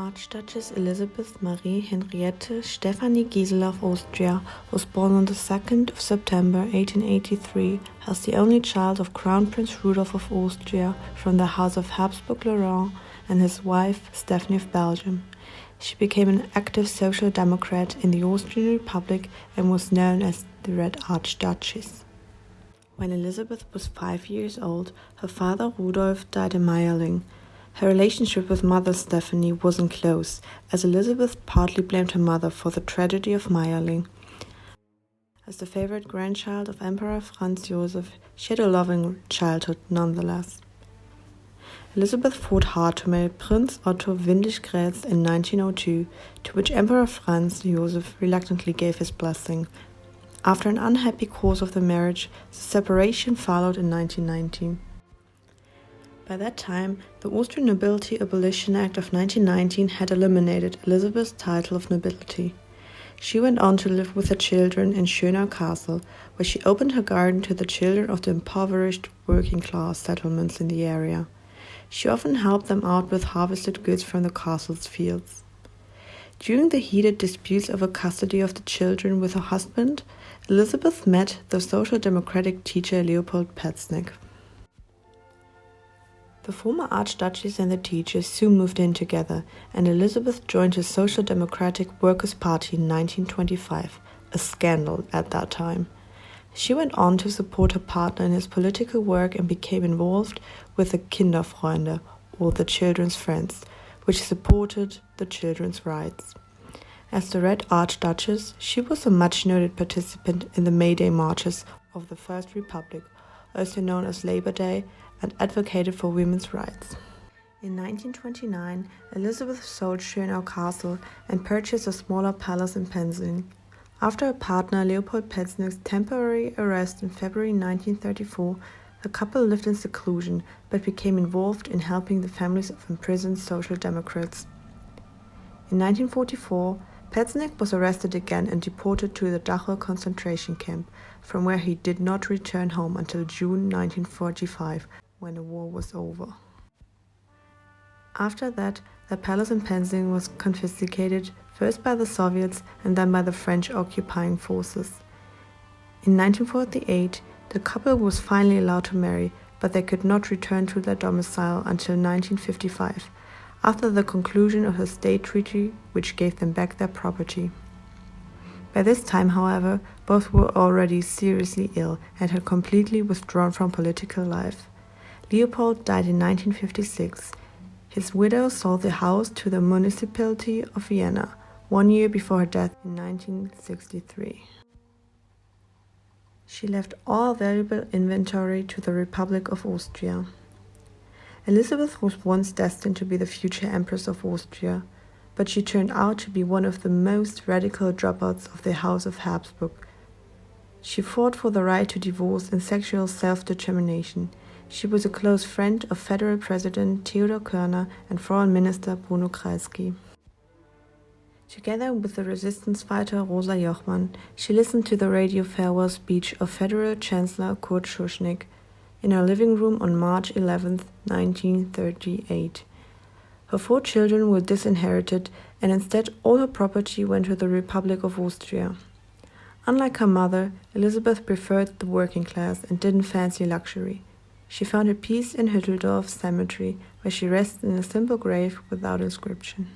Archduchess Elisabeth Marie Henriette Stephanie Gisela of Austria was born on the 2nd of September 1883 as the only child of Crown Prince Rudolf of Austria from the House of Habsburg-Lorraine and his wife Stephanie of Belgium. She became an active social democrat in the Austrian Republic and was known as the Red Archduchess. When Elisabeth was 5 years old, her father Rudolf died in Mayerling. Her relationship with mother Stephanie wasn't close, as Elisabeth partly blamed her mother for the tragedy of Mayerling. As the favorite grandchild of Emperor Franz Joseph, she had a loving childhood nonetheless. Elisabeth fought hard to marry Prince Otto Windisch-Graetz in 1902, to which Emperor Franz Joseph reluctantly gave his blessing. After an unhappy course of the marriage, the separation followed in 1919. By that time, the Austrian Nobility Abolition Act of 1919 had eliminated Elisabeth's title of nobility. She went on to live with her children in Schönau Castle, where she opened her garden to the children of the impoverished working-class settlements in the area. She often helped them out with harvested goods from the castle's fields. During the heated disputes over custody of the children with her husband, Elisabeth met the social democratic teacher Elisabeth Petznek. The former Archduchess and the teacher soon moved in together, and Elisabeth joined the Social Democratic Workers' Party in 1925, a scandal at that time. She went on to support her partner in his political work and became involved with the Kinderfreunde, or the Children's Friends, which supported the children's rights. As the Red Archduchess, she was a much-noted participant in the May Day marches of the First Republic, also known as Labor Day, and advocated for women's rights. In 1929, Elisabeth sold Schönau Castle and purchased a smaller palace in Penzing. After her partner Elisabeth Petznik's temporary arrest in February 1934, the couple lived in seclusion but became involved in helping the families of imprisoned social democrats. In 1944, Petznek was arrested again and deported to the Dachau concentration camp, from where he did not return home until June 1945, when the war was over. After that, the palace in Penzing was confiscated, first by the Soviets and then by the French occupying forces. In 1948, the couple was finally allowed to marry, but they could not return to their domicile until 1955, after the conclusion of the state treaty which gave them back their property. By this time, however, both were already seriously ill and had completely withdrawn from political life. Leopold died in 1956. His widow sold the house to the municipality of Vienna 1 year before her death in 1963. She left all valuable inventory to the Republic of Austria. Elisabeth was once destined to be the future Empress of Austria, but she turned out to be one of the most radical dropouts of the House of Habsburg. She fought for the right to divorce and sexual self-determination. She was a close friend of Federal President Theodor Körner and Foreign Minister Bruno Kreisky. Together with the resistance fighter Rosa Jochmann, she listened to the radio farewell speech of Federal Chancellor Kurt Schuschnigg in her living room on March 11, 1938. Her 4 children were disinherited, and instead all her property went to the Republic of Austria. Unlike her mother, Elisabeth preferred the working class and didn't fancy luxury. She found her peace in Hütteldorf Cemetery, where she rests in a simple grave without inscription.